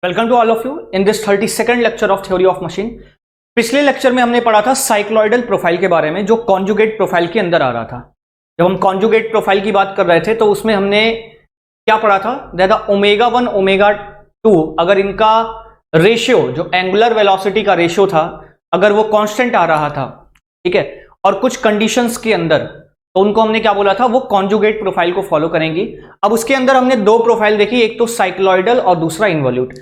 Welcome to all of you in this 32nd lecture of theory of machine. पिछले lecture में हमने पढ़ा था साइक्लॉइडल प्रोफाइल के बारे में, जो कॉन्जुगेट प्रोफाइल के अंदर आ रहा था। जब हम कॉन्जुगेट प्रोफाइल की बात कर रहे थे तो उसमें हमने क्या पढ़ा था, दैट ओमेगा 1 ओमेगा 2 अगर इनका रेशियो, जो एंगुलर वेलोसिटी का रेशियो था, अगर वो कांस्टेंट आ रहा था, ठीक है, और कुछ कंडीशंस के अंदर, तो उनको हमने क्या बोला था, वो कॉन्जुगेट प्रोफाइल को फॉलो करेंगी। अब उसके अंदर हमने दो प्रोफाइल देखी, एक तो साइक्लॉइडल और दूसरा इन्वॉल्यूट।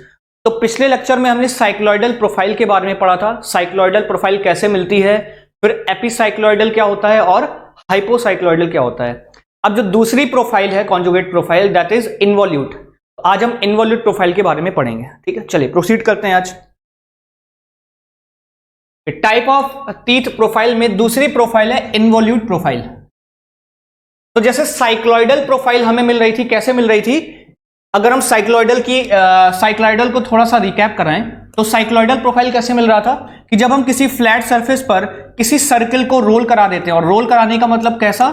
तो पिछले लेक्चर में हमने साइक्लॉइडल प्रोफाइल के बारे में पढ़ा था, साइक्लॉइडल प्रोफाइल कैसे मिलती है, फिर एपिसाइक्लॉइडल क्या होता है और हाइपोसाइक्लॉइडल क्या होता है। अब जो दूसरी प्रोफाइल है conjugate profile, that is involute. आज हम इन्वॉल्यूट प्रोफाइल के बारे में पढ़ेंगे, ठीक है। चलिए प्रोसीड करते हैं। आज टाइप ऑफ टीथ प्रोफाइल में दूसरी प्रोफाइल है इन्वॉल्यूट प्रोफाइल। तो जैसे साइक्लॉइडल प्रोफाइल हमें मिल रही थी, कैसे मिल रही थी, अगर हम साइक्लॉइडल को थोड़ा सा रिकैप कराएं तो साइक्लॉइडल प्रोफाइल कैसे मिल रहा था कि जब हम किसी फ्लैट सरफेस पर किसी सर्कल को रोल करा देते हैं, और रोल कराने का मतलब कैसा,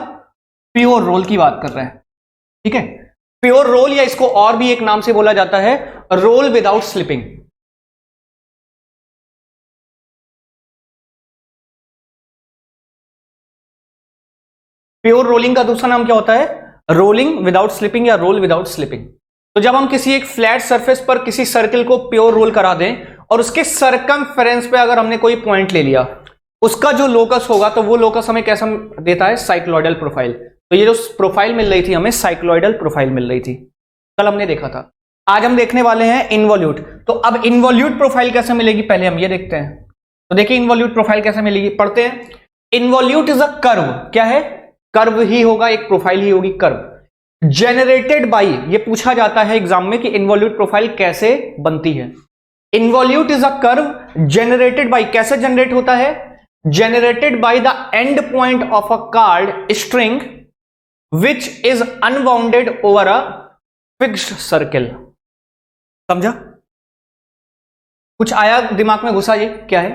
प्योर रोल की बात कर रहे हैं, ठीक है, प्योर रोल, या इसको और भी एक नाम से बोला जाता है roll without slipping. Pure rolling का दूसरा नाम क्या होता है, रोलिंग विदाउट स्लिपिंग या रोल विदाउट स्लिपिंग। तो जब हम किसी एक फ्लैट सरफेस पर किसी सर्कल को प्योर रोल करा दें और उसके सरकमफेरेंस पे अगर हमने कोई पॉइंट ले लिया, उसका जो लोकस होगा तो वो लोकस हमें कैसा देता है, साइक्लॉइडल प्रोफाइल। तो ये जो प्रोफाइल मिल रही थी हमें, साइक्लॉइडल प्रोफाइल मिल रही थी, कल हमने देखा था। आज हम देखने वाले हैं इन्वॉल्यूट। तो अब इन्वॉल्यूट प्रोफाइल कैसे मिलेगी, पहले हम ये देखते हैं। तो देखिए इन्वॉल्यूट प्रोफाइल कैसे मिलेगी, पढ़ते हैं। इन्वॉल्यूट इज अ कर्व, क्या है, कर्व ही होगा, एक प्रोफाइल ही होगी, कर्व जेनरेटेड बाई। ये पूछा जाता है एग्जाम में कि इन्वॉल्यूट प्रोफाइल कैसे बनती है। Involute is a curve generated by, कैसे जनरेट होता है, generated by the end point of a card string which is unbounded over a fixed circle. समझा, कुछ आया दिमाग में घुसा, ये क्या है,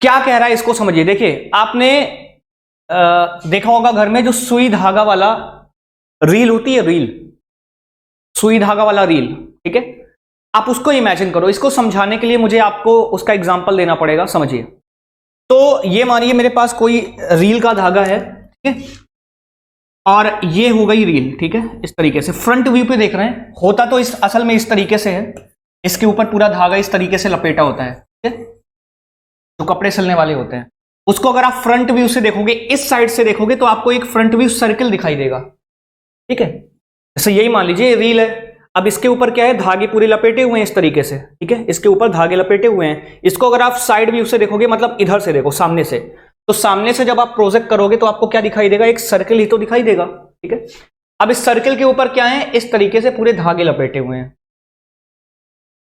क्या कह रहा है, इसको समझिए। देखिए आपने देखा होगा घर में जो सुई धागा वाला रील होती है, रील, सुई धागा वाला रील, ठीक है, आप उसको इमेजिन करो। इसको समझाने के लिए मुझे आपको उसका एग्जांपल देना पड़ेगा, समझिए। तो ये मानिए मेरे पास कोई रील का धागा है, ठीक है, और ये हो गई रील, ठीक है, इस तरीके से फ्रंट व्यू पे देख रहे हैं, होता तो इस असल में इस तरीके से है, इसके ऊपर पूरा धागा इस तरीके से लपेटा होता है, ठीक है, जो कपड़े सिलने वाले होते हैं। उसको अगर आप फ्रंट व्यू से देखोगे, इस साइड से देखोगे, तो आपको एक फ्रंट व्यू सर्कल दिखाई देगा, ठीक है। जैसे यही मान लीजिए रील है, अब इसके ऊपर क्या है, धागे पूरे लपेटे हुए हैं इस तरीके से, ठीक है, इसके ऊपर धागे लपेटे हुए हैं। इसको अगर आप साइड व्यू से देखोगे, मतलब इधर से देखो, सामने से, तो सामने से जब आप प्रोजेक्ट करोगे तो आपको क्या दिखाई देगा, एक सर्कल ही तो दिखाई देगा, ठीक है। अब इस सर्कल के ऊपर क्या है, इस तरीके से पूरे धागे लपेटे हुए हैं,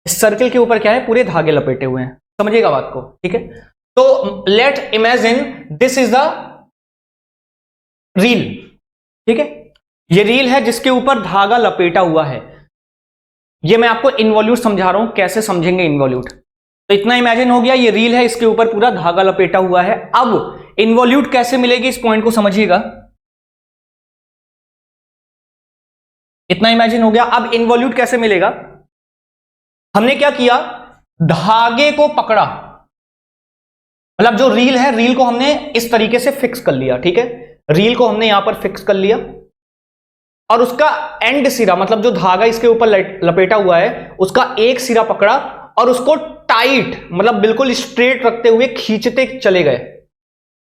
इस सर्कल के ऊपर क्या है, पूरे धागे लपेटे हुए हैं, समझिएगा बात को, ठीक है। तो let imagine this is the reel, ठीक है, ये रील है जिसके ऊपर धागा लपेटा हुआ है। ये मैं आपको इन्वॉल्यूट समझा रहा हूं, कैसे समझेंगे इन्वॉल्यूट। तो इतना इमेजिन हो गया, ये रील है, इसके ऊपर पूरा धागा लपेटा हुआ है। अब इन्वॉल्यूट कैसे मिलेगी, इस पॉइंट को समझिएगा। इतना इमेजिन हो गया, अब इन्वॉल्यूट कैसे मिलेगा। हमने क्या किया, धागे को पकड़ा, मतलब जो रील है, रील को हमने इस तरीके से फिक्स कर लिया, ठीक है, रील को हमने यहां पर फिक्स कर लिया, और उसका एंड सिरा, मतलब जो धागा इसके ऊपर लपेटा हुआ है, उसका एक सिरा पकड़ा और उसको टाइट, मतलब बिल्कुल स्ट्रेट रखते हुए खींचते चले गए।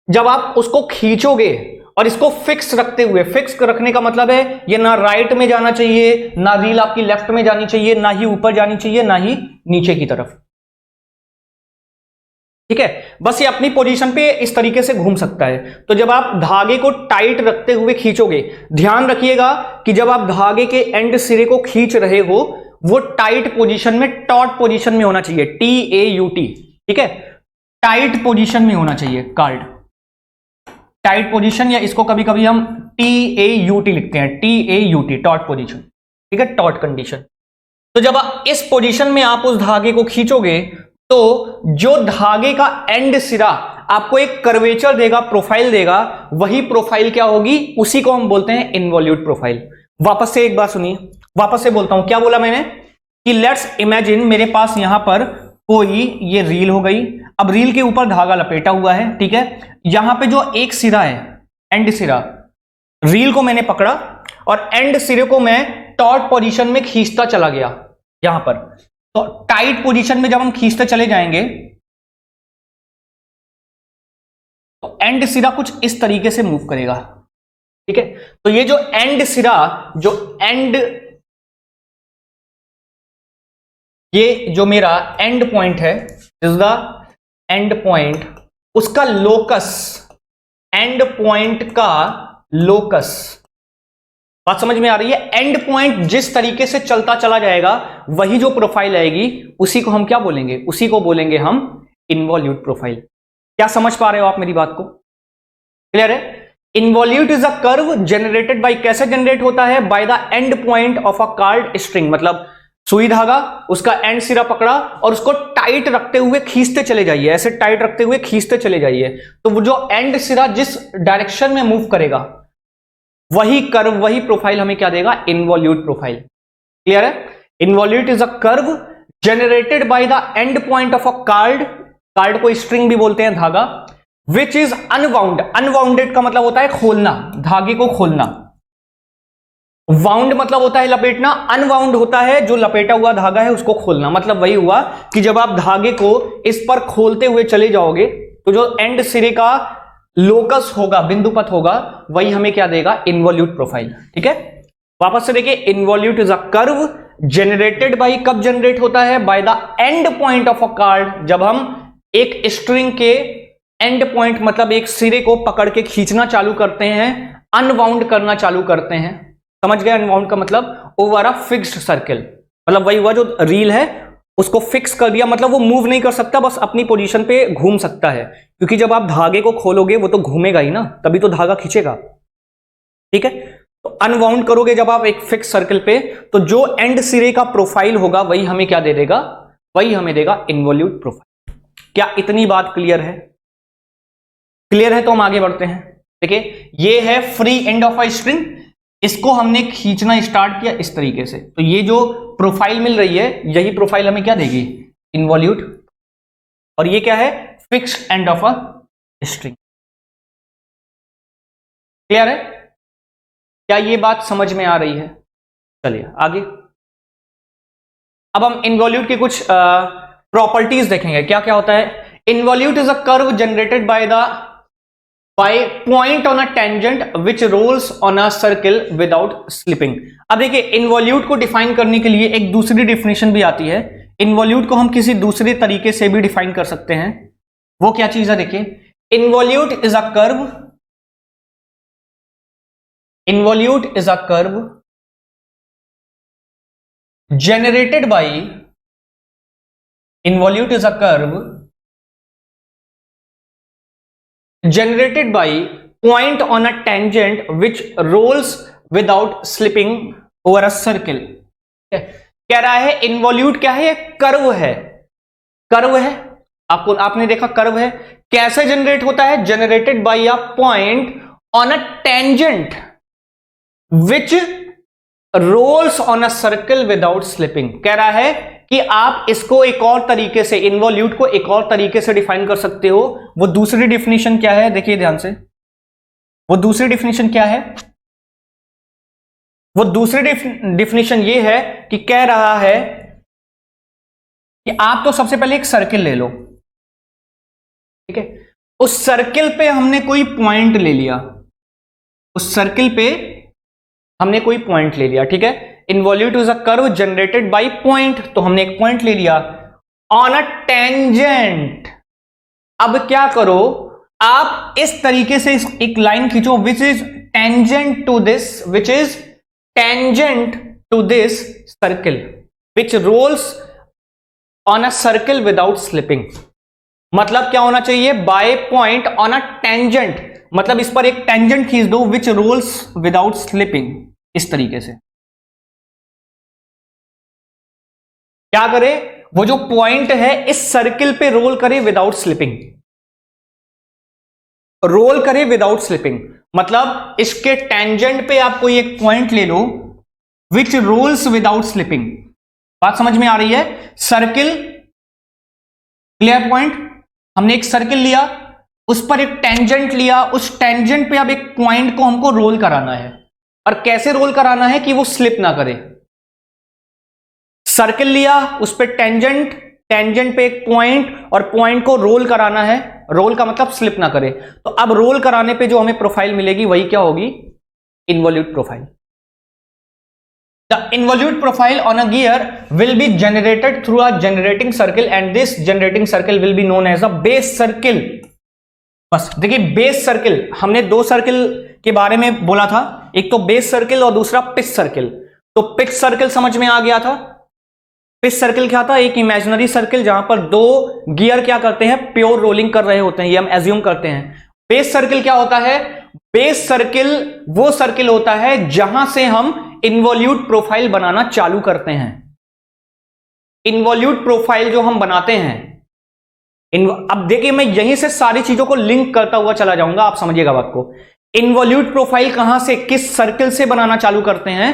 जब आप उसको खींचोगे और इसको फिक्स रखते हुए, फिक्स रखने का मतलब है ये ना राइट में जाना चाहिए, ना रील आपकी लेफ्ट में जानी चाहिए, ना ही ऊपर जानी चाहिए, ना ही नीचे की तरफ, ठीक है, बस ये अपनी पोजीशन पे इस तरीके से घूम सकता है। तो जब आप धागे को टाइट रखते हुए खींचोगे, ध्यान रखिएगा कि जब आप धागे के एंड सिरे को खींच रहे हो, वो टाइट पोजीशन में, टॉट पोजीशन में होना चाहिए, TAUT, ठीक है, टाइट पोजीशन में होना चाहिए, कार्ड टाइट पोजीशन, या इसको कभी कभी हम TAUT लिखते हैं, TAUT, टॉट पोजीशन, ठीक है, टॉट कंडीशन। तो जब इस पोजीशन में आप उस धागे को खींचोगे तो जो धागे का एंड सिरा आपको एक कर्वेचर देगा, प्रोफाइल देगा, वही प्रोफाइल क्या होगी, उसी को हम बोलते हैं इन्वॉल्यूट प्रोफाइल। वापस से एक बार सुनिए, वापस से बोलता हूं, क्या बोला मैंने कि लेट्स इमेजिन मेरे पास यहां पर कोई ये रील हो गई, अब रील के ऊपर धागा लपेटा हुआ है, ठीक है। यहां पे जो एक सिरा है, एंड सिरा, रील को मैंने पकड़ा और एंड सिरे को मैं टॉट पोजीशन में खींचता चला गया यहां पर। तो टाइट पोजीशन में जब हम खींचते चले जाएंगे तो एंड सिरा कुछ इस तरीके से मूव करेगा, ठीक है। तो ये जो एंड सिरा, ये जो मेरा एंड पॉइंट है, इज द एंड पॉइंट, उसका लोकस, एंड पॉइंट का लोकस, बात समझ में आ रही है। एंड पॉइंट जिस तरीके से चलता चला जाएगा वही जो प्रोफाइल आएगी उसी को हम क्या बोलेंगे, उसी को बोलेंगे हम इन्वॉल्यूट प्रोफाइल। क्या समझ पा रहे हो आप मेरी बात को? क्लियर है? Involute is a curve generated bye, कैसे जनरेट होता है? By the end point of a card string, मतलब सुई धागा, उसका एंड सिरा पकड़ा और उसको टाइट रखते हुए खींचते चले जाइए, ऐसे टाइट रखते हुए खींचते चले जाइए, तो वो जो एंड सिरा जिस डायरेक्शन में मूव करेगा वही कर्व, वही प्रोफाइल हमें क्या देगा? Involute profile. क्लियर है? Involute is a curve generated by the end point of a card, card को स्ट्रिंग भी बोलते हैं, धागा, विच इज अनवाउंड, अनवाउंडेड का मतलब होता है खोलना, धागे को खोलना, वाउंड मतलब होता है लपेटना, अनवाउंड होता है जो लपेटा हुआ धागा है उसको खोलना। मतलब वही हुआ कि जब आप धागे को इस पर खोलते हुए चले जाओगे तो जो एंड सिरे का लोकस होगा, बिंदुपथ होगा, वही हमें क्या देगा? Involute profile. ठीक है, वापस से देखिए, involute is a curve generated bye, कब जनरेट होता है? By the end point of a card, जब हम एक स्ट्रिंग के एंड पॉइंट मतलब एक सिरे को पकड़ के खींचना चालू करते हैं, अनवाउंड करना चालू करते हैं। समझ गए? अनवाउंड का मतलब ओवर अ फिक्स्ड सर्किल, मतलब वही हुआ जो रील है उसको फिक्स कर दिया, मतलब वो मूव नहीं कर सकता, बस अपनी पोजीशन पे घूम सकता है, क्योंकि जब आप धागे को खोलोगे वो तो घूमेगा ही ना, तभी तो धागा खींचेगा। ठीक है, तो अनवाउंड करोगे जब आप एक फिक्स सर्किल पे, तो जो एंड सिरे का प्रोफाइल होगा वही हमें क्या दे देगा? वही हमें देगा इन्वॉल्यूट प्रोफाइल। क्या इतनी बात क्लियर है? क्लियर है तो हम आगे बढ़ते हैं। देखिए, ये है free end of a string, इसको हमने खींचना स्टार्ट किया इस तरीके से, तो ये जो प्रोफाइल मिल रही है यही प्रोफाइल हमें क्या देगी? इन्वॉल्यूट। और ये क्या है? Fixed end of a string. Clear है? क्या ये बात समझ में आ रही है? चलिए आगे। अब हम इन्वॉल्यूट के कुछ प्रॉपर्टीज देखेंगे, क्या क्या होता है। Involute is a curve generated by point on a tangent which rolls on a circle without slipping. अब देखिए, इन्वॉल्यूट को डिफाइन करने के लिए एक दूसरी डिफिनेशन भी आती है। इन्वॉल्यूट को हम किसी दूसरे तरीके से भी डिफाइन कर सकते हैं। वो क्या चीज है? देखिए, involute is a curve, involute is a curve generated by, involute is a curve generated by point on a tangent which rolls without slipping over a circle। कह रहा है इन्वॉल्यूट क्या है? कर्व है, कर्व है, आपने देखा कर्व है, कैसे जनरेट होता है? Generated by a point on a tangent which rolls on a circle without slipping. कह रहा है कि आप इसको एक और तरीके से, इन्वॉल्यूट को एक और तरीके से डिफाइन कर सकते हो। वो दूसरी डिफिनेशन क्या है? देखिए ध्यान से, वो दूसरी डिफिनेशन क्या है? वो दूसरी डिफिनेशन ये है कि कह रहा है कि आप तो सबसे पहले एक सर्किल ले लो, ठीक है, उस सर्किल पे हमने कोई पॉइंट ले लिया, उस सर्किल पे हमने कोई पॉइंट ले लिया, ठीक है। Involute is a curve generated by point, तो हमने एक पॉइंट ले लिया ऑन अ टेंजेंट। अब क्या करो, आप इस तरीके से एक लाइन खींचो which is tangent to this, which is tangent to this circle which rolls on a circle without slipping. मतलब क्या होना चाहिए? By point on a tangent, मतलब इस पर एक टेंजेंट खींच दो विच रोल्स विदाउट स्लिपिंग, इस तरीके से। क्या करे? वो जो पॉइंट है इस सर्किल पे रोल करे विदाउट स्लिपिंग, रोल करे विदाउट स्लिपिंग, मतलब इसके टेंजेंट पे आप कोई एक पॉइंट ले लो विच रोल्स विदाउट स्लिपिंग। बात समझ में आ रही है? Circle, clear point? हमने एक सर्किल लिया, उस पर एक टेंजेंट लिया, उस टेंजेंट पे अब एक पॉइंट को हमको रोल कराना है। और कैसे रोल कराना है कि वो स्लिप ना करे। सर्किल लिया, उस पर टेंजेंट, टेंजेंट पे एक पॉइंट, और पॉइंट को रोल कराना है। रोल का मतलब स्लिप ना करे। तो अब रोल कराने पे जो हमें प्रोफाइल मिलेगी वही क्या होगी? Involute profile. The involute profile on a gear will be generated through a generating circle and this generating circle will be known as a base circle. बस देखिए, बेस सर्किल, हमने दो सर्किल के बारे में बोला था, एक तो बेस सर्किल और दूसरा पिच सर्किल। तो पिच सर्किल समझ में आ गया था। पिच सर्किल क्या था? एक इमेजिनरी सर्किल जहां पर दो गियर क्या करते हैं? प्योर रोलिंग कर रहे होते हैं, ये हम एज्यूम करते हैं। बेस सर्किल क्या होता है? बेस सर्किल वो सर्किल होता है जहां से हम इन्वॉल्यूट प्रोफाइल बनाना चालू करते हैं। इन्वॉल्यूट प्रोफाइल जो हम बनाते हैं, अब देखिए मैं यहीं से सारी चीजों को लिंक करता हुआ चला जाऊंगा, आप समझिएगा बात को। इन्वॉल्यूट प्रोफाइल कहां से, किस सर्किल से बनाना चालू करते हैं?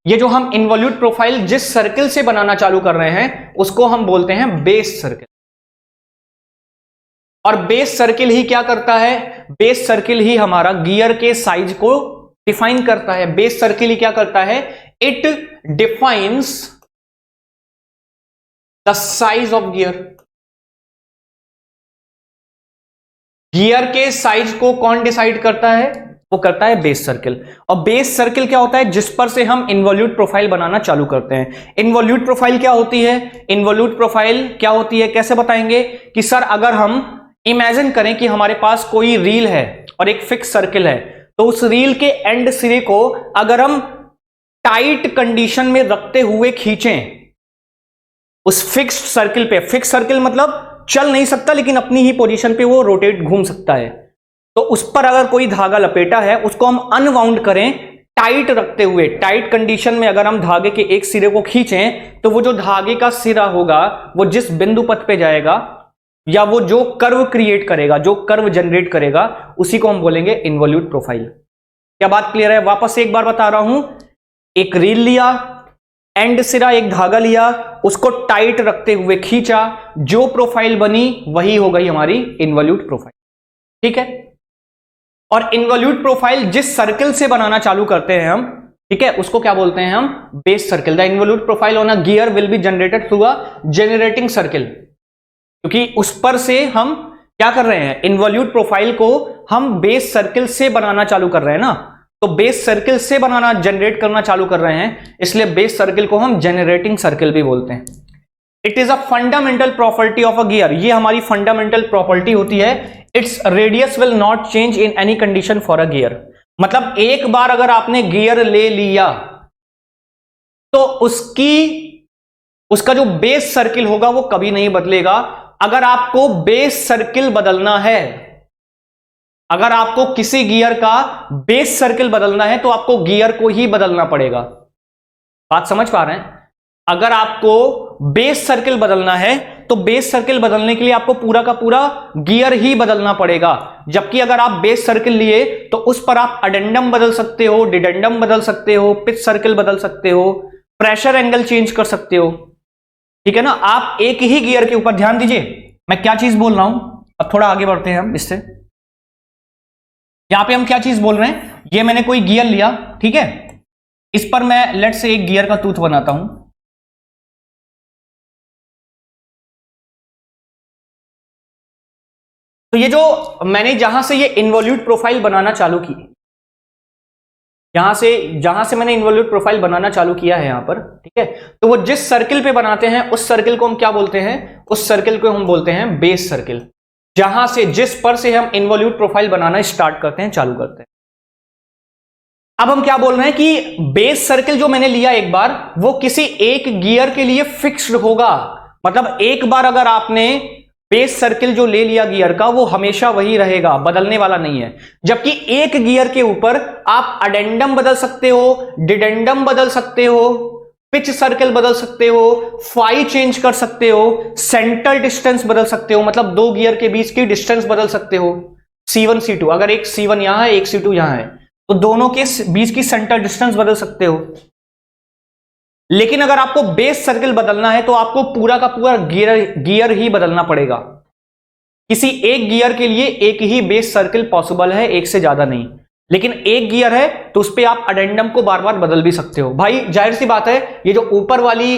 ये जो हम इन्वॉल्यूट प्रोफाइल जिस सर्किल से बनाना चालू कर रहे हैं उसको हम बोलते हैं बेस सर्किल। और बेस सर्किल ही क्या करता है? बेस सर्किल ही हमारा गियर के साइज को डिफाइन करता है। बेस सर्किल ही क्या करता है? It defines the size of gear. Gear के साइज को कौन डिसाइड करता है? वो करता है बेस सर्किल। और बेस सर्किल क्या होता है? जिस पर से हम इन्वॉल्यूट प्रोफाइल बनाना चालू करते हैं। इन्वॉल्यूट प्रोफाइल क्या होती है? इन्वॉल्यूट प्रोफाइल क्या होती है कैसे बताएंगे? कि सर अगर हम इमेजिन करें कि हमारे पास कोई रील है और एक फिक्स सर्किल है, तो उस रील के एंड सिरे को अगर हम टाइट कंडीशन में रखते हुए खींचें उस फिक्स्ड सर्किल पे, फिक्स सर्किल मतलब चल नहीं सकता लेकिन अपनी ही पोजीशन पे वो रोटेट घूम सकता है, तो उस पर अगर कोई धागा लपेटा है उसको हम अनवाउंड करें टाइट रखते हुए, टाइट कंडीशन में अगर हम धागे के एक सिरे को खींचें तो वो जो धागे का सिरा होगा वो जिस बिंदु पथ पे जाएगा या वो जो कर्व क्रिएट करेगा, जो कर्व जनरेट करेगा, उसी को हम बोलेंगे इन्वॉल्यूट प्रोफाइल। क्या बात क्लियर है? वापस एक बार बता रहा हूं, एक रील लिया, एंड सिरा एक धागा लिया, उसको टाइट रखते हुए खींचा, जो प्रोफाइल बनी वही हो गई हमारी इन्वॉल्यूट प्रोफाइल। ठीक है? और इन्वॉल्यूट प्रोफाइल जिस सर्किल से बनाना चालू करते हैं हम, ठीक है, उसको क्या बोलते हैं हम? Base circle. The involute profile on a gear will be generated through a generating circle. क्योंकि उस पर से हम क्या कर रहे हैं? इन्वॉल्यूट प्रोफाइल को हम बेस सर्किल से बनाना चालू कर रहे हैं ना, तो बेस सर्किल से बनाना, जनरेट करना चालू कर रहे हैं, इसलिए बेस सर्किल को हम जनरेटिंग सर्किल भी बोलते हैं। It is a fundamental property of a gear. ये हमारी फंडामेंटल प्रॉपर्टी होती है। Its radius will not change in any condition for a gear. मतलब एक बार अगर आपने गियर ले लिया तो उसका जो बेस सर्किल होगा वो कभी नहीं बदलेगा। अगर आपको बेस सर्किल बदलना है, अगर आपको किसी गियर का बेस सर्किल बदलना है तो आपको गियर को ही बदलना पड़ेगा। बात समझ पा रहे हैं? अगर आपको बेस सर्किल बदलना है तो बेस सर्किल बदलने के लिए आपको पूरा का पूरा गियर ही बदलना पड़ेगा। जबकि अगर आप बेस सर्किल लिए तो उस पर आप अडेंडम बदल सकते हो, डिडेंडम बदल सकते हो, पिच सर्किल बदल सकते हो, प्रेशर एंगल चेंज कर सकते हो। ठीक है ना? आप एक ही गियर के ऊपर ध्यान दीजिए मैं क्या चीज बोल रहा हूं। अब थोड़ा आगे बढ़ते हैं हम इससे। यहां पे हम क्या चीज बोल रहे हैं? ये मैंने कोई गियर लिया, ठीक है, इस पर मैं लेट से एक गियर का टूथ बनाता हूं। तो ये जो मैंने जहां से ये इन्वॉल्यूट प्रोफाइल बनाना चालू की, जहां से मैंने इन्वॉल्यूट प्रोफाइल बनाना चालू किया है यहां पर, ठीक है, तो वो जिस सर्किल पे बनाते हैं उस सर्किल को हम क्या बोलते हैं? उस सर्किल को हम बोलते हैं बेस सर्किल। जहां से, जिस पर से हम इन्वॉल्यूट प्रोफाइल बनाना स्टार्ट करते हैं, चालू करते हैं। अब हम क्या बोल रहे हैं कि बेस सर्किल जो मैंने लिया एक बार, वो किसी एक गियर के लिए फिक्स्ड होगा। मतलब एक बार अगर आपने बेस सर्किल जो ले लिया गियर का, वो हमेशा वही रहेगा, बदलने वाला नहीं है। जबकि एक गियर के ऊपर आप अडेंडम बदल सकते हो, डिडेंडम बदल सकते हो, पिच सर्किल बदल सकते हो, फाई चेंज कर सकते हो, सेंटर डिस्टेंस बदल सकते हो, मतलब दो गियर के बीच की डिस्टेंस बदल सकते हो। C1 C2, अगर एक C1 यहां है, एक C2 यहां है, तो दोनों के बीच की सेंटर डिस्टेंस बदल सकते हो। लेकिन अगर आपको बेस सर्किल बदलना है तो आपको पूरा का पूरा गियर ही बदलना पड़ेगा। किसी एक गियर के लिए एक ही बेस सर्किल पॉसिबल है, एक से ज्यादा नहीं। लेकिन एक गियर है तो उस पर आप अडेंडम को बार बार बदल भी सकते हो। भाई जाहिर सी बात है, ये जो ऊपर वाली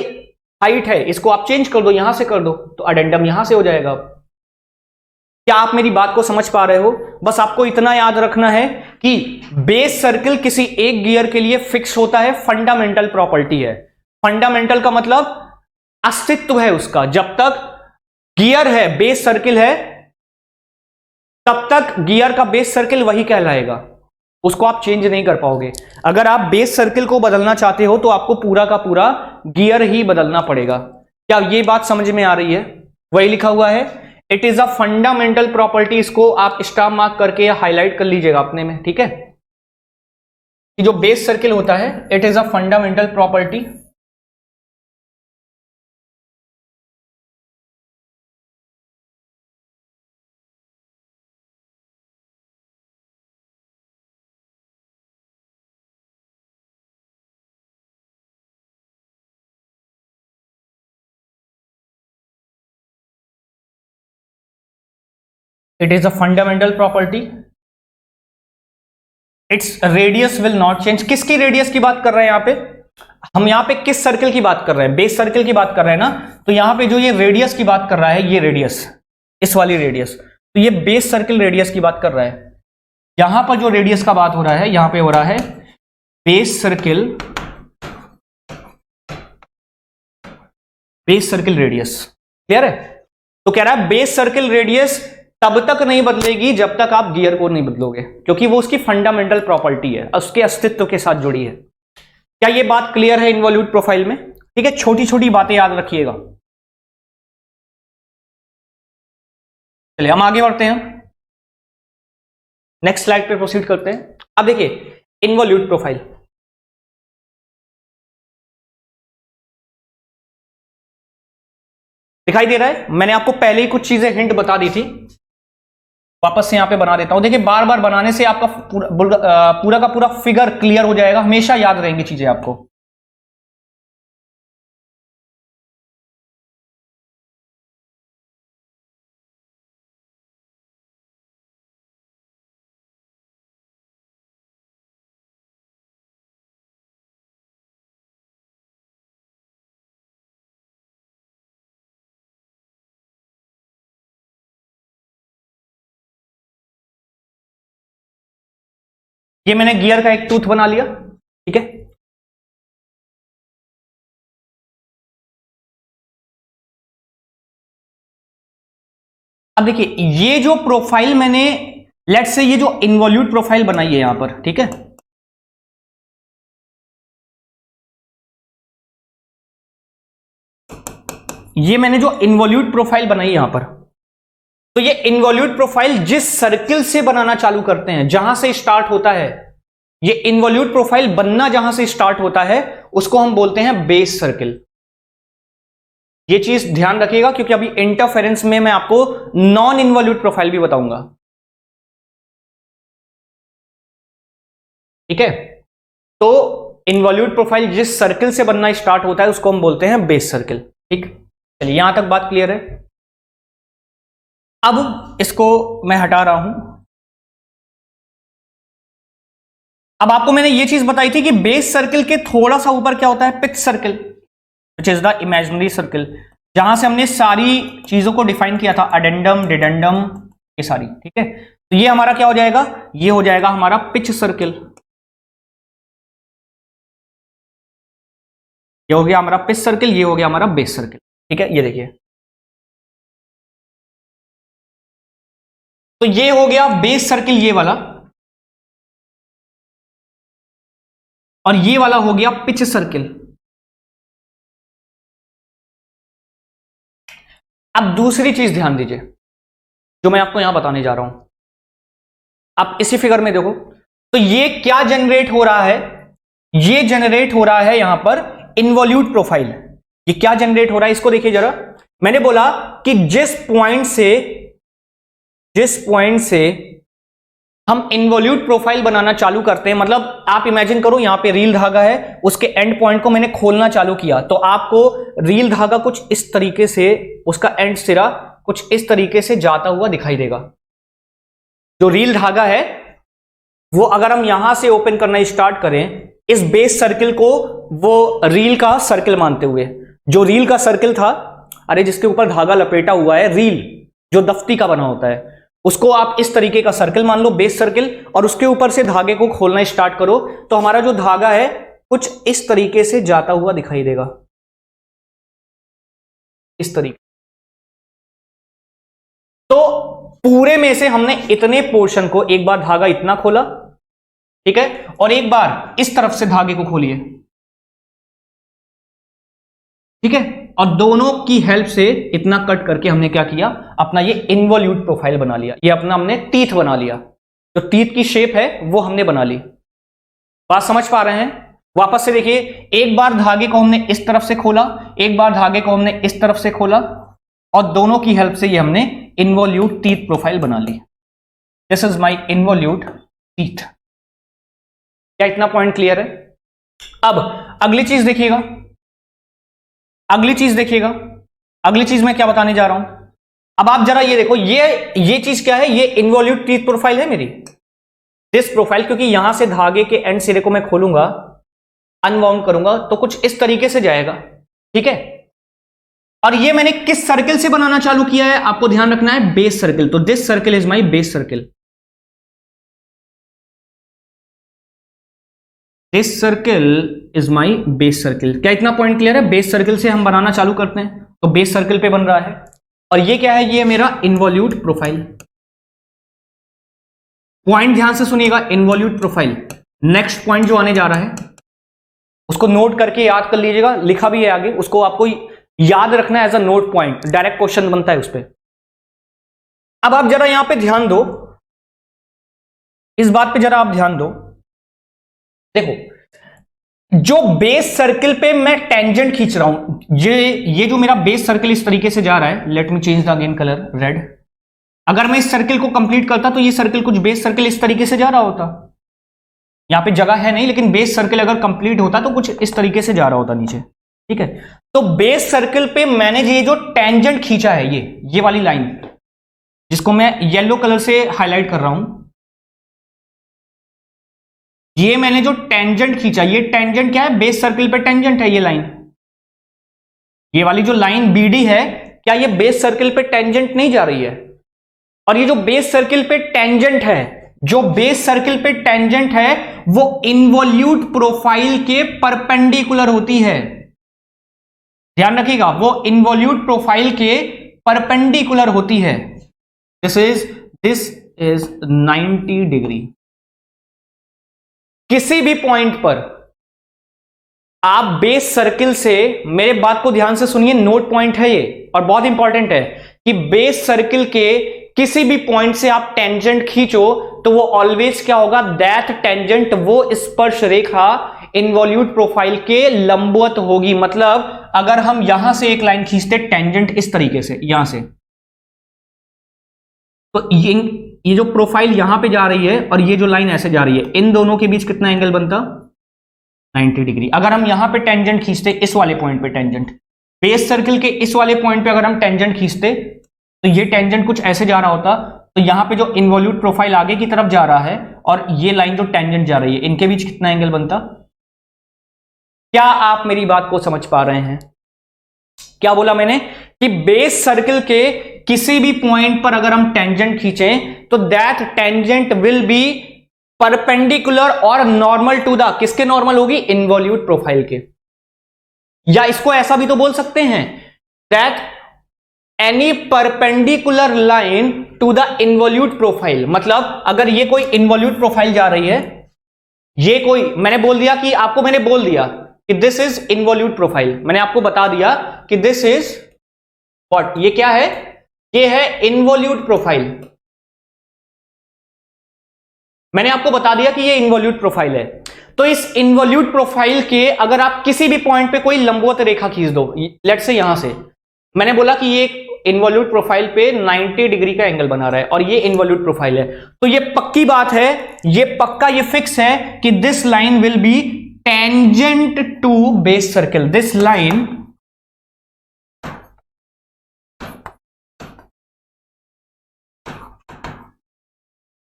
हाइट है इसको आप चेंज कर दो, यहां से कर दो तो अडेंडम यहां से हो जाएगा। क्या आप मेरी बात को समझ पा रहे हो? बस आपको इतना याद रखना है कि बेस सर्किल किसी एक गियर के लिए फिक्स होता है, फंडामेंटल प्रॉपर्टी है। फंडामेंटल का मतलब अस्तित्व है उसका। जब तक गियर है, बेस सर्किल है, तब तक गियर का बेस सर्किल वही कहलाएगा, उसको आप चेंज नहीं कर पाओगे। अगर आप बेस सर्किल को बदलना चाहते हो तो आपको पूरा का पूरा गियर ही बदलना पड़ेगा। क्या ये बात समझ में आ रही है? वही लिखा हुआ है, it is a fundamental property. इसको आप स्टार मार्क करके या हाईलाइट कर लीजिएगा अपने में, ठीक है? कि जो बेस सर्किल होता है it is a fundamental property. It is a fundamental property, its radius will not change. किसकी रेडियस की बात कर रहे हैं यहां पे? हम यहां पे किस सर्किल की बात कर रहे हैं? बेस सर्किल की बात कर रहे हैं ना। तो यहां पे जो ये रेडियस की बात कर रहा है, ये रेडियस, इस वाली रेडियस, तो ये बेस सर्किल रेडियस की बात कर रहा है। यहां पर जो रेडियस का बात हो रहा है, यहां पे हो रहा है base circle, base circle radius. Clear है? तो कह रहा है बेस सर्किल रेडियस तब तक नहीं बदलेगी जब तक आप गियर को नहीं बदलोगे, क्योंकि वो उसकी फंडामेंटल प्रॉपर्टी है, उसके अस्तित्व के साथ जुड़ी है। क्या ये बात क्लियर है इनवॉल्यूट प्रोफाइल में? ठीक है, छोटी छोटी बातें याद रखिएगा। चलिए हम आगे बढ़ते हैं, नेक्स्ट स्लाइड पे प्रोसीड करते हैं। अब देखिए इनवॉल्यूट प्रोफाइल, दिखाई दे रहा है? मैंने आपको पहले ही कुछ चीजें हिंट बता दी थी, वापस से यहां पे बना देता हूं। देखिए बार बार बनाने से आपका पूरा का पूरा फिगर क्लियर हो जाएगा, हमेशा याद रहेंगी चीजें आपको। ये मैंने गियर का एक टूथ बना लिया, ठीक है? अब देखिए ये जो प्रोफाइल मैंने, लेट्स से ये जो इनवॉल्यूट प्रोफाइल बनाई है यहां पर, ठीक है? ये मैंने जो इनवॉल्यूट प्रोफाइल बनाई यहां पर, तो ये इनवॉल्यूट प्रोफाइल जिस सर्किल से बनाना चालू करते हैं, जहां से स्टार्ट होता है, ये इनवॉल्यूट प्रोफाइल बनना जहां से स्टार्ट होता है उसको हम बोलते हैं बेस सर्किल। ये चीज ध्यान रखिएगा, क्योंकि अभी इंटरफेरेंस में मैं आपको नॉन इनवॉल्यूट प्रोफाइल भी बताऊंगा, ठीक है? तो इनवॉल्यूट प्रोफाइल जिस सर्किल से बनना स्टार्ट होता है उसको हम बोलते हैं बेस सर्किल, ठीक? चलिए यहां तक बात क्लियर है। अब इसको मैं हटा रहा हूं। अब आपको मैंने ये चीज बताई थी कि बेस सर्किल के थोड़ा सा ऊपर क्या होता है? Pitch circle, which is the imaginary circle, जहां से हमने सारी चीजों को डिफाइन किया था, अडेंडम, डिडेंडम, ये सारी, ठीक है? तो ये हमारा क्या हो जाएगा? ये हो जाएगा हमारा पिच सर्किल। ये हो गया हमारा पिच सर्किल, ये हो गया हमारा बेस सर्किल, ठीक है? ये देखिए, तो ये हो गया बेस सर्किल, ये वाला, और ये वाला हो गया पिच सर्किल। अब दूसरी चीज ध्यान दीजिए जो मैं आपको यहां बताने जा रहा हूं। आप इसी फिगर में देखो, तो ये क्या जनरेट हो रहा है? ये जनरेट हो रहा है यहां पर इनवॉल्यूट प्रोफाइल। ये क्या जनरेट हो रहा है इसको देखिए जरा। मैंने बोला कि जिस पॉइंट से हम इन्वॉल्यूट प्रोफाइल बनाना चालू करते हैं, मतलब आप इमेजिन करो यहां पे रील धागा है, उसके एंड पॉइंट को मैंने खोलना चालू किया, तो आपको रील धागा कुछ इस तरीके से, उसका एंड सिरा कुछ इस तरीके से जाता हुआ दिखाई देगा। जो रील धागा है वो अगर हम यहां से ओपन करना स्टार्ट करें, इस बेस सर्किल को वो रील का सर्किल मानते हुए, जो रील का सर्किल था, अरे जिसके ऊपर धागा लपेटा हुआ है, रील जो दफ्ती का बना होता है, उसको आप इस तरीके का सर्किल मान लो, बेस सर्किल, और उसके ऊपर से धागे को खोलना स्टार्ट करो, तो हमारा जो धागा है कुछ इस तरीके से जाता हुआ दिखाई देगा, इस तरीके। तो पूरे में से हमने इतने पोर्शन को, एक बार धागा इतना खोला, ठीक है, और एक बार इस तरफ से धागे को खोलिए, ठीक है, और दोनों की हेल्प से इतना कट करके हमने क्या किया, अपना ये इन्वॉल्यूट प्रोफाइल बना लिया, ये अपना हमने टीथ बना लिया, जो टीथ की शेप है वो हमने बना ली। बात समझ पा रहे हैं? वापस से देखिए, एक बार धागे को हमने इस तरफ से खोला, एक बार धागे को हमने इस तरफ से खोला, और दोनों की हेल्प से ये हमने इन्वॉल्यूट टीथ प्रोफाइल बना ली। This is my involute teeth. क्या इतना पॉइंट क्लियर है? अब अगली चीज देखिएगा, अगली चीज देखिएगा, अगली चीज मैं क्या बताने जा रहा हूं। अब आप जरा ये देखो, ये चीज क्या है, ये इन्वॉल्यूट टीथ प्रोफाइल है मेरी, दिस प्रोफाइल, क्योंकि यहां से धागे के एंड सिरे को मैं खोलूंगा, अनवाउंड करूंगा, तो कुछ इस तरीके से जाएगा, ठीक है। और ये मैंने किस सर्किल से बनाना चालू किया है, आपको ध्यान रखना है, बेस सर्किल। तो this circle is my base circle, this circle is my base circle. क्या इतना पॉइंट क्लियर है? बेस सर्किल से हम बनाना चालू करते हैं, तो बेस सर्किल पे बन रहा है, और ये क्या है, ये मेरा इन्वॉल्यूट प्रोफाइल। पॉइंट ध्यान से सुनिएगा, इन्वॉल्यूट प्रोफाइल। नेक्स्ट पॉइंट जो आने जा रहा है उसको नोट करके याद कर लीजिएगा, लिखा भी है आगे, उसको आपको याद रखना है as a note point, direct question बनता है उस पर। अब आप जरा यहां पे ध्यान दो, इस बात पे जरा आप ध्यान दो। देखो, जो बेस सर्किल पे मैं टेंजेंट खींच रहा हूं, ये जो मेरा बेस सर्किल इस तरीके से जा रहा है, let me change the again colour, red. अगर मैं इस सर्किल को कंप्लीट करता तो ये सर्किल, कुछ बेस सर्किल इस तरीके से जा रहा होता, यहां पे जगह है नहीं, लेकिन बेस सर्किल अगर कंप्लीट होता तो कुछ इस तरीके से जा रहा होता नीचे, ठीक है। तो बेस सर्किल पे मैंने ये जो टेंजेंट खींचा है, ये वाली लाइन, जिसको मैं येलो कलर से हाईलाइट कर रहा हूं, ये मैंने जो टेंजेंट खींचा, ये टेंजेंट क्या है, बेस सर्किल पे टेंजेंट है ये लाइन, ये वाली जो लाइन बीडी है, क्या ये बेस सर्किल पे टेंजेंट नहीं जा रही है? और ये जो बेस सर्किल पे टेंजेंट है, जो बेस सर्किल पे टेंजेंट है, वो इन्वॉल्यूट प्रोफाइल के परपेंडिकुलर होती है। ध्यान रखिएगा, वो इन्वॉल्यूट प्रोफाइल के परपेंडिकुलर होती है। This is 90 degree. किसी भी पॉइंट पर आप बेस सर्किल से, मेरे बात को ध्यान से सुनिए, नोट पॉइंट है ये और बहुत इंपॉर्टेंट है, कि बेस सर्किल के किसी भी पॉइंट से आप टेंजेंट खींचो तो वो ऑलवेज क्या होगा, दैट टेंजेंट, वो स्पर्श रेखा इन्वॉल्यूट प्रोफाइल के लंबवत होगी। मतलब अगर हम यहां से एक लाइन खींचते टेंजेंट इस तरीके से, यहां से, तो ये जो प्रोफाइल यहां पे जा रही है और ये जो लाइन ऐसे जा रही है, इन दोनों के बीच कितना एंगल बनता, 90 डिग्री। अगर हम यहां पे टेंजेंट खींचते, इस वाले पॉइंट पे टेंजेंट, बेस सर्किल के इस वाले पॉइंट पे अगर हम टेंजेंट खींचते तो ये टेंजेंट कुछ ऐसे जा रहा होता, तो यहां पे जो इन्वॉल्यूट प्रोफाइल आगे की तरफ जा रहा है और ये लाइन जो टेंजेंट जा रही है, इनके बीच कितना एंगल बनता? क्या आप मेरी बात को समझ पा रहे हैं? क्या बोला मैंने, कि बेस सर्किल के किसी भी पॉइंट पर अगर हम टेंजेंट खींचें तो that tangent will be perpendicular और नॉर्मल टू द, किसके नॉर्मल होगी, इन्वॉल्यूट प्रोफाइल के। या इसको ऐसा भी तो बोल सकते हैं, that any perpendicular line to the involute profile. मतलब अगर ये कोई इन्वॉल्यूट प्रोफाइल जा रही है, ये कोई, मैंने बोल दिया कि आपको, मैंने बोल दिया कि दिस इज इन्वॉल्यूट प्रोफाइल, मैंने आपको बता दिया कि दिस इज व्हाट, ये क्या है, ये है इन्वॉल्यूट प्रोफाइल। मैंने आपको बता दिया कि ये इन्वॉल्यूट प्रोफाइल है। तो इस इन्वॉल्यूट प्रोफाइल के अगर आप किसी भी पॉइंट पे कोई लंबवत रेखा खींच दो, लेट्स से यहां से, मैंने बोला कि ये इन्वॉल्यूट प्रोफाइल पे 90 डिग्री का एंगल बना रहा है और ये इन्वॉल्यूट प्रोफाइल है। तो ये पक्की बात है, ये पक्का, ये फिक्स है कि this line will be tangent to base circle. This line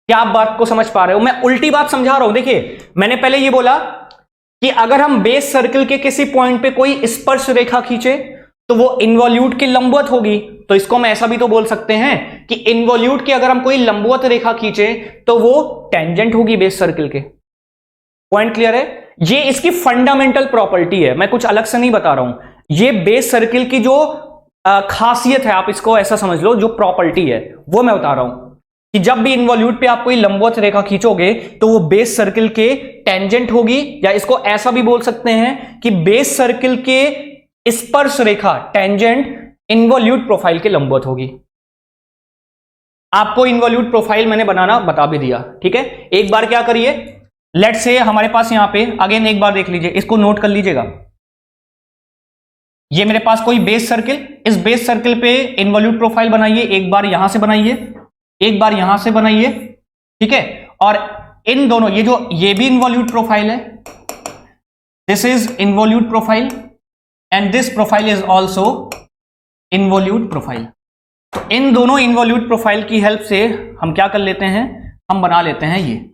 क्या आप बात को समझ पा रहे हो? मैं उल्टी बात समझा रहा हूं। देखिए, मैंने पहले ये बोला कि अगर हम बेस सर्किल के किसी पॉइंट पे कोई स्पर्श रेखा खींचे तो वो इन्वॉल्यूट के लंबवत होगी। तो इसको हम ऐसा भी तो बोल सकते हैं कि इन्वॉल्यूट की अगर हम कोई लंबवत रेखा खींचे तो वो टेंजेंट होगी बेस सर्किल के। पॉइंट क्लियर है? ये इसकी फंडामेंटल प्रॉपर्टी है, मैं कुछ अलग से नहीं बता रहा हूं। ये बेस सर्किल की जो खासियत है, आप इसको ऐसा समझ लो, जो प्रॉपर्टी है वो मैं बता रहा हूं कि जब भी इन्वॉल्यूट पे आप कोई लंबवत रेखा खींचोगे तो वो बेस सर्किल के टेंजेंट होगी, या इसको ऐसा भी बोल सकते हैं कि बेस सर्किल के स्पर्श रेखा टेंजेंट इन्वॉल्यूट प्रोफाइल के लंबवत होगी। आपको इन्वॉल्यूट प्रोफाइल मैंने बनाना बता भी दिया, ठीक है। एक बार क्या करिए, लेट से हमारे पास यहां पे अगेन एक बार देख लीजिए, इसको नोट कर लीजिएगा। ये मेरे पास कोई बेस सर्किल, इस बेस सर्किल पे इन्वॉल्यूट प्रोफाइल बनाइए, एक बार यहां से बनाइए, एक बार यहां से बनाइए, ठीक है। और इन दोनों, ये भी इन्वॉल्यूट प्रोफाइल है, this is involute profile and this profile is also involute profile. तो इन दोनों इन्वॉल्यूट प्रोफाइल की हेल्प से हम क्या कर लेते हैं, हम बना लेते हैं ये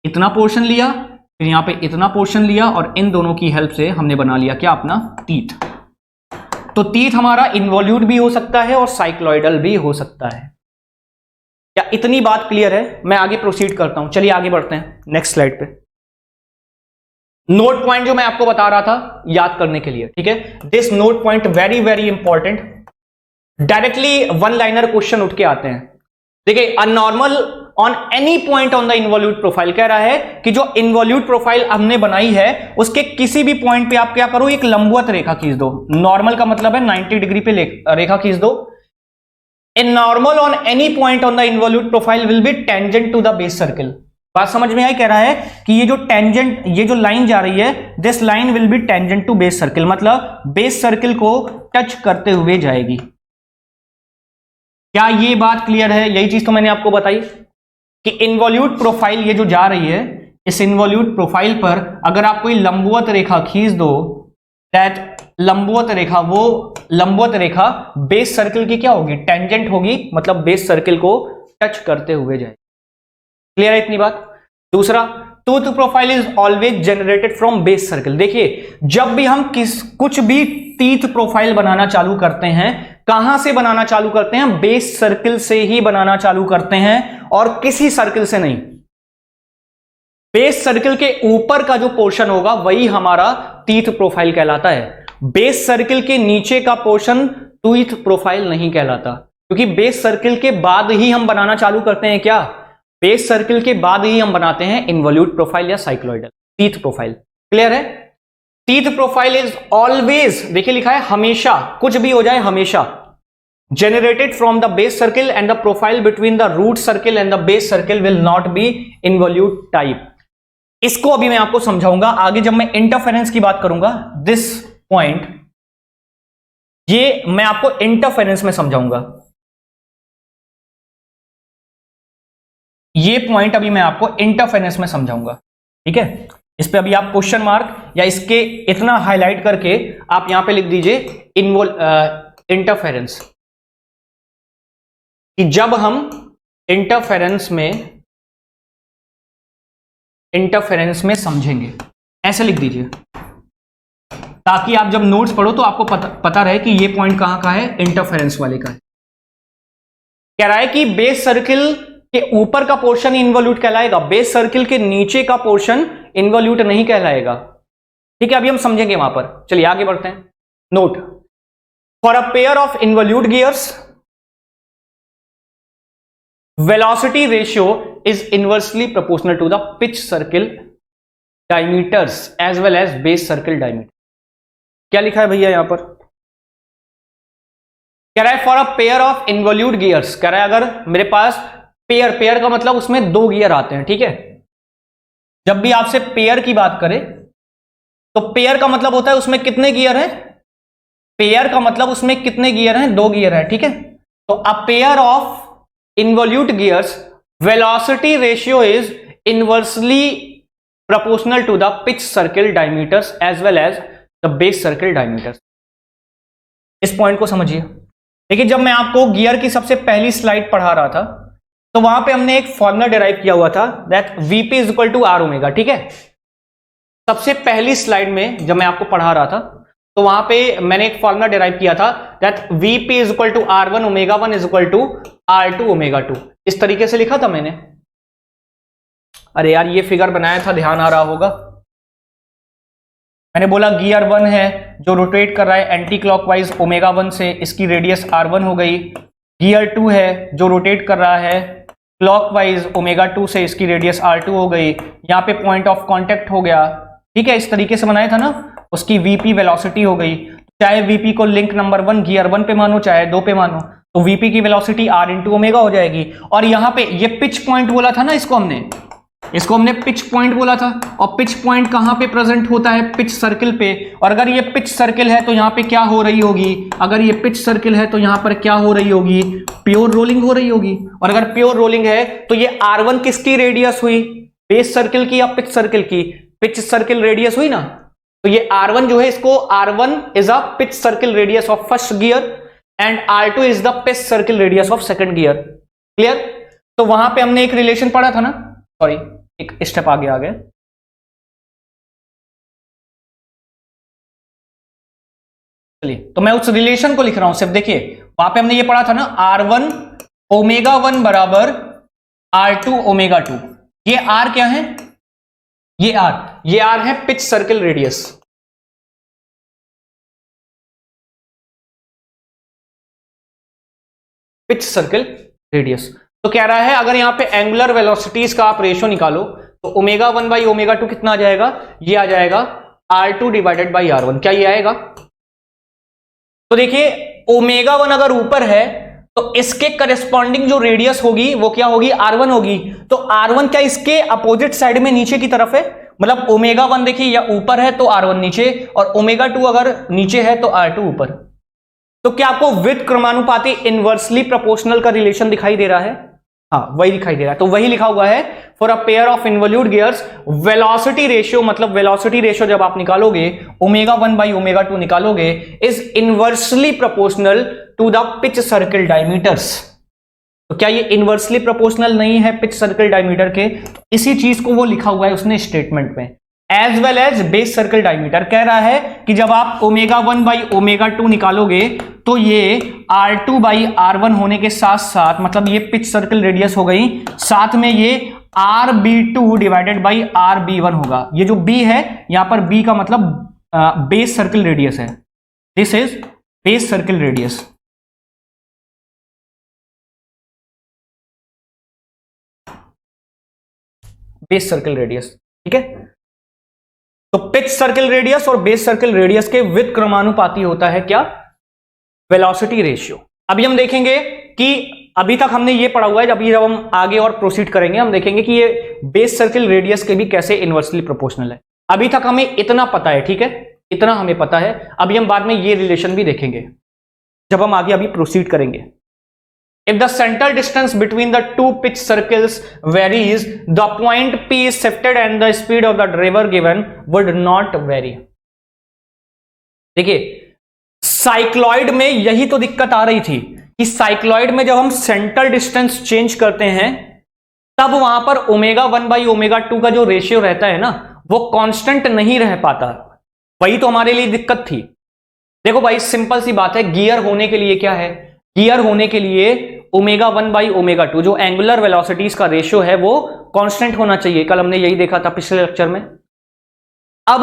इतना पोर्शन लिया, फिर यहां पे इतना पोर्शन लिया, और इन दोनों की हेल्प से हमने बना लिया क्या, अपना तीत। तो तीत हमारा इन्वॉल्यूट भी हो सकता है और साइक्लॉइडल भी हो सकता है। क्या इतनी बात क्लियर है? मैं आगे प्रोसीड करता हूं, चलिए आगे बढ़ते हैं नेक्स्ट स्लाइड पे। नोट पॉइंट जो मैं आपको बता रहा था याद करने के लिए, ठीक है। This note point very very important, directly one liner question उठ के आते हैं। देखिए, a normal on any point on the involute profile कह रहा है कि जो इन्वॉल्यूट प्रोफाइल हमने बनाई है उसके किसी भी पॉइंट पे आप क्या करो, एक लंबवत रेखा खींच दो। नॉर्मल का मतलब है 90 डिग्री पे रेखा खींच दो। A normal on any point on the involute profile will be tangent to the base circle. बात समझ में आई? कह रहा है कि ये जो टेंजेंट, ये जो लाइन जा रही है, this line will be tangent to base circle, मतलब बेस सर्किल को टच करते हुए जाएगी। क्या ये बात क्लियर है? यही चीज तो मैंने आपको बताई कि इन्वॉल्यूट प्रोफाइल ये जो जा रही है, इस इन्वॉल्यूट प्रोफाइल पर अगर आप कोई लंबवत रेखा खींच दो, दैट लंबवत रेखा, वो लंबवत रेखा बेस सर्किल की क्या होगी, टेंजेंट होगी, मतलब बेस सर्किल को टच करते हुए जाए। क्लियर है इतनी बात? दूसरा, tooth profile is always generated from base circle. देखिए, जब भी हम कुछ भी टीथ प्रोफाइल बनाना चालू करते हैं, कहां से बनाना चालू करते हैं, बेस सर्किल से ही बनाना चालू करते हैं और किसी सर्किल से नहीं। बेस सर्किल के ऊपर का जो पोर्शन होगा वही हमारा टीथ प्रोफाइल कहलाता है। बेस सर्किल के नीचे का पोर्शन टीथ प्रोफाइल नहीं कहलाता, क्योंकि बेस सर्किल के बाद ही हम बनाना चालू करते हैं क्या, बेस सर्किल के बाद ही हम बनाते हैं इन्वॉल्यूट प्रोफाइल या साइक्लॉइडल टीथ प्रोफाइल। क्लियर है? टीथ प्रोफाइल इज ऑलवेज, देखिए लिखा है हमेशा, कुछ भी हो जाए हमेशा, generated from the base circle and the profile between the root circle and the base circle will not be involute type। इसको अभी मैं आपको समझाऊंगा आगे जब मैं इंटरफेरेंस की बात करूंगा। दिस पॉइंट, ये मैं आपको इंटरफेरेंस में समझाऊंगा। ये पॉइंट अभी मैं आपको इंटरफेरेंस में समझाऊंगा, ठीक है। इस पे अभी आप क्वेश्चन मार्क या इसके इतना हाईलाइट करके आप यहां पे लिख दीजिए इंटरफेरेंस, कि जब हम इंटरफेरेंस में समझेंगे, ऐसे लिख दीजिए ताकि आप जब नोट्स पढ़ो तो आपको पता रहे कि ये पॉइंट कहां का है, इंटरफेरेंस वाले का है। कह रहा है कि बेस सर्किल के ऊपर का पोर्शन इन्वॉल्यूट कहलाएगा, बेस सर्किल के नीचे का पोर्शन इन्वॉल्यूट नहीं कहलाएगा, ठीक है। अभी हम समझेंगे वहां पर, चलिए आगे बढ़ते हैं। Note, for a pair of involute gears velocity ratio is inversely proportional to the pitch circle diameters as well as base circle diameter। क्या लिखा है भैया यहां पर? कह रहा है for a pair of involute gears, कह रहा है अगर मेरे पास पेयर का मतलब उसमें दो गियर आते हैं, ठीक है। जब भी आपसे पेयर की बात करें तो पेयर का मतलब होता है उसमें कितने गियर हैं, पेयर का मतलब उसमें कितने गियर हैं, दो गियर है, ठीक है। तो अ pair of involute gears velocity ratio is inversely proportional to the pitch circle diameters as well as the base circle diameters। इस पॉइंट को समझिए। देखिए, जब मैं आपको गियर की सबसे पहली स्लाइड पढ़ा रहा था तो वहां पे हमने एक फॉर्मूला डिराइव किया हुआ था that VP is equal to R omega. ठीक है, सबसे पहली स्लाइड में जब मैं आपको पढ़ा रहा था तो वहां पे मैंने एक फॉर्मूला डिराइव किया था that VP is equal to R one omega one is equal to R two omega two. इस तरीके से लिखा था मैंने। अरे यार, ये फिगर बनाया था, ध्यान आ रहा होगा। मैंने बोला गियर वन है जो रोटेट कर रहा है एंटी क्लॉकवाइज ओमेगा वन से, इसकी रेडियस आर वन हो गई। गियर टू है जो रोटेट कर रहा है क्लॉकवाइज ओमेगा टू से, इसकी रेडियस आर टू हो गई। यहाँ पे पॉइंट ऑफ कांटेक्ट हो गया। ठीक है, इस तरीके से बनाया था ना, उसकी वीपी वेलोसिटी हो गई। चाहे वीपी को link number one gear one पे मानो चाहे दो पे मानो, तो वीपी की वेलोसिटी आर इंटू ओमेगा हो जाएगी। और यहाँ पे ये पिच पॉइंट बोला था ना, इसको हमने पिच पॉइंट बोला था। और पिच पॉइंट कहां पे प्रेजेंट होता है? पिच सर्किल पे। और अगर ये पिच सर्किल है तो यहां पे क्या हो रही होगी? अगर ये पिच सर्किल है तो यहां पर क्या हो रही होगी? प्योर रोलिंग हो रही होगी। और अगर प्योर रोलिंग है तो ये R1 किसकी रेडियस हुई? बेस सर्किल की या पिच सर्किल की? पिच सर्किल रेडियस हुई ना। तो ये R1 जो है, इसको R1 is a pitch circle radius of first gear and R2 is the pitch circle radius of second gear. Clear? तो वहां पे हमने एक रिलेशन पढ़ा था ना, सॉरी एक स्टेप आगे आ गए। चलिए, तो मैं उस रिलेशन को लिख रहा हूं सिर्फ। देखिए, वहां पे हमने ये पढ़ा था ना, R1 ओमेगा वन बराबर R2 ओमेगा टू। ये R क्या है? ये R है pitch circle radius. Pitch circle radius. तो कह रहा है अगर यहां पे एंगुलर वेलोसिटीज का आप रेशियो निकालो तो omega one by omega two कितना आ जाएगा? ये आ जाएगा R2 डिवाइडेड बाई R1। क्या ये आएगा? तो देखिए, ओमेगा वन अगर ऊपर है तो इसके करस्पॉन्डिंग जो रेडियस होगी वो क्या होगी? R1 होगी। तो R1 क्या इसके अपोजिट साइड में नीचे की तरफ है? मतलब ओमेगा वन देखिए या ऊपर है तो R1 नीचे, और ओमेगा टू अगर नीचे है तो R2 ऊपर। तो क्या आपको विद क्रमानुपाती इनवर्सली प्रोपोर्शनल का रिलेशन दिखाई दे रहा है? हाँ, वही दिखाई दे रहा है। तो वही लिखा हुआ है for a pair of involute gears velocity ratio, मतलब वेलोसिटी रेशियो जब आप निकालोगे omega one by omega two निकालोगे, is inversely proportional to the pitch circle diameters. तो क्या ये इनवर्सली प्रोपोर्शनल नहीं है पिच सर्किल डायमीटर के? तो इसी चीज को वो लिखा हुआ है उसने स्टेटमेंट में। As well as base circle diameter. कह रहा है कि जब आप omega one by omega two निकालोगे तो ये R2 बाई R1 होने के साथ साथ, मतलब ये पिच सर्किल रेडियस हो गई, साथ में ये RB2 डिवाइडेड बाई RB1 होगा। ये जो B है यहां पर B का मतलब बेस सर्किल रेडियस है। This is base circle radius. Base circle radius, ठीक है। तो पिच सर्किल रेडियस और बेस सर्किल रेडियस के विद क्रमानुपाती होता है क्या? Velocity ratio. अभी हम देखेंगे कि अभी तक हमने ये पढ़ा हुआ है, अभी जब हम आगे और प्रोसीड करेंगे हम देखेंगे कि ये बेस सर्किल रेडियस के भी कैसे इनवर्सली प्रोपोर्शनल है। अभी तक हमें इतना पता है, ठीक है, इतना हमें पता है। अभी हम बाद में ये रिलेशन भी देखेंगे जब हम आगे अभी प्रोसीड करेंगे। If the central distance between the two pitch circles varies, the point P is shifted and the speed of the driver given would not vary। देखिए, साइक्लॉइड में यही तो दिक्कत आ रही थी कि साइक्लॉइड में जब हम सेंट्रल डिस्टेंस चेंज करते हैं तब वहां पर omega one by omega two का जो रेशियो रहता है ना, वो कांस्टेंट नहीं रह पाता। वही तो हमारे लिए दिक्कत थी। देखो भाई, सिंपल सी बात है, गियर होने के लिए क्या है? गियर होने के लिए omega one by omega two जो एंगुलर वेलोसिटीज का रेशियो है वो कांस्टेंट होना चाहिए। कल हमने यही देखा था पिछले लेक्चर में। अब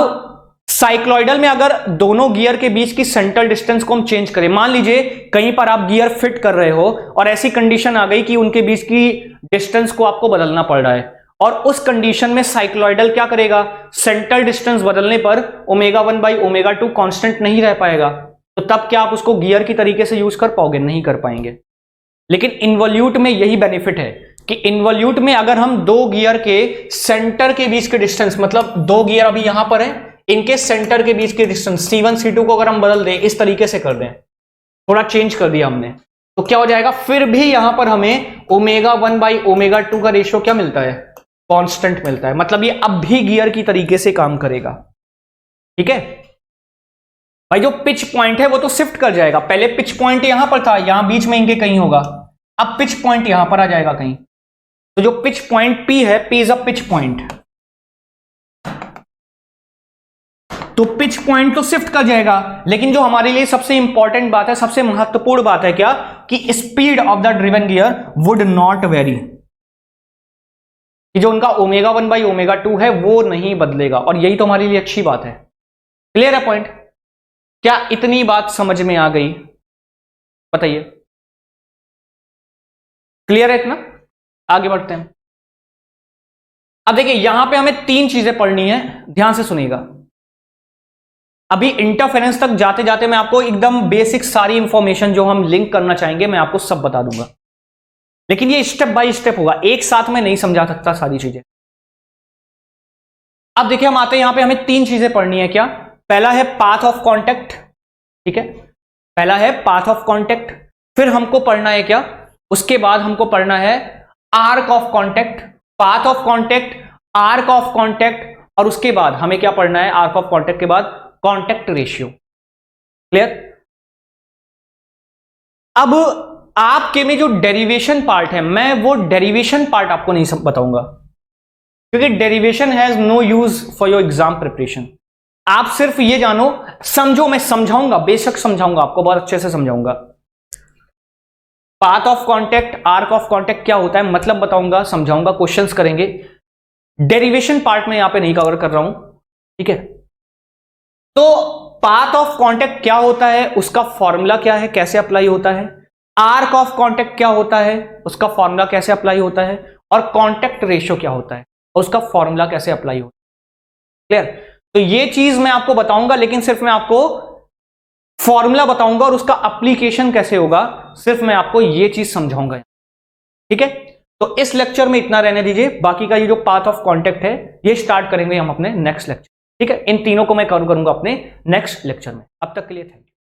साइक्लॉइडल में अगर दोनों गियर के बीच की सेंट्रल डिस्टेंस को हम चेंज करें, मान लीजिए कहीं पर आप गियर फिट कर रहे हो और ऐसी कंडीशन आ गई कि उनके बीच की डिस्टेंस को आपको बदलना पड़ रहा है, और उस कंडीशन में साइक्लॉइडल क्या करेगा? सेंट्रल डिस्टेंस बदलने पर omega one by omega two constant नहीं रह पाएगा। तो तब क्या आप उसको गियर की तरीके से यूज कर पाओगे? नहीं कर पाएंगे। लेकिन इनवॉल्यूट में यही बेनिफिट है कि इनवॉल्यूट में अगर हम दो गियर के सेंटर के बीच के डिस्टेंस, मतलब दो गियर अभी यहां पर है, इनके सेंटर के बीच के डिस्टेंस C1 C2 को अगर हम बदल दें, इस तरीके से कर दें, थोड़ा चेंज कर दिया हमने, तो क्या हो जाएगा, फिर भी यहां पर हमें ω1/ω2 का रेशियो क्या मिलता है, कांस्टेंट मिलता है। मतलब ये अब भी गियर की तरीके से काम करेगा। ठीक है भाई, जो पिच पॉइंट है वो तो शिफ्ट कर जाएगा। पहले पिच पॉइंट यहां पर था, यहां बीच में इनके कहीं होगा, अब पिच पॉइंट यहां पर आ जाएगा कहीं। तो जो पिच पॉइंट P है, P is a pitch point, तो पिच पॉइंट तो शिफ्ट कर जाएगा। लेकिन जो हमारे लिए सबसे इंपॉर्टेंट बात है, सबसे महत्वपूर्ण बात है क्या, कि speed of the driven gear would not very, कि जो उनका ω1/ω2 है वो नहीं बदलेगा। और यही तो हमारे लिए अच्छी बात है। क्लियर है पॉइंट? क्या इतनी बात समझ में आ गई? बताइए, क्लियर है इतना? आगे बढ़ते हैं। अब देखिए, यहां पे हमें 3 चीजें पढ़नी है, ध्यान से सुनिएगा। अभी इंटरफेरेंस तक जाते जाते मैं आपको एकदम बेसिक सारी इंफॉर्मेशन जो हम लिंक करना चाहेंगे मैं आपको सब बता दूंगा, लेकिन ये स्टेप बाय स्टेप होगा, एक साथ में नहीं समझा सकता सारी चीजें। अब देखिए, हम आते हैं यहां पे, हमें 3 चीजें पढ़नी है। क्या? पहला है पाथ ऑफ कांटेक्ट। ठीक है, पहला है पाथ ऑफ कांटेक्ट। फिर हमको पढ़ना है क्या, उसके बाद हमको पढ़ना है arc of contact, path of contact, arc of contact, और उसके बाद हमें क्या पढ़ना है, आर्क ऑफ कांटेक्ट के बाद कांटेक्ट रेशियो। क्लियर? अब आपके में जो डेरिवेशन पार्ट है, मैं वो डेरिवेशन पार्ट आपको नहीं बताऊंगा, क्योंकि derivation has no use for your exam preparation. आप सिर्फ ये जानो, समझो, मैं समझाऊंगा, बेशक समझाऊंगा, आपको बहुत अच्छे से समझाऊंगा। Path of contact, arc of contact क्या होता है, मतलब बताऊंगा, समझाऊंगा, क्वेश्चंस करेंगे। डेरिवेशन पार्ट में यहां पे नहीं कवर कर रहा हूं। ठीक है, तो पाथ ऑफ कांटेक्ट क्या होता है, उसका फॉर्मूला क्या है, कैसे अप्लाई होता है। आर्क ऑफ कांटेक्ट क्या होता है, उसका फॉर्मूला कैसे अप्लाई होता है। और कांटेक्ट रेशियो क्या होता है, उसका फॉर्मूला कैसे अप्लाई होता है। क्लियर? तो ये चीज मैं आपको बताऊंगा, लेकिन सिर्फ मैं आपको फॉर्मूला बताऊंगा और उसका एप्लीकेशन कैसे होगा, सिर्फ मैं आपको ये चीज समझाऊंगा। ठीक है, तो इस लेक्चर में इतना रहने दीजिए। बाकी का ये जो पाथ ऑफ कांटेक्ट है ये स्टार्ट करेंगे हम अपने नेक्स्ट लेक्चर। ठीक है, इन तीनों को मैं कवर करूंगा अपने नेक्स्ट लेक्चर में। अब तक के लिए थैंक यू।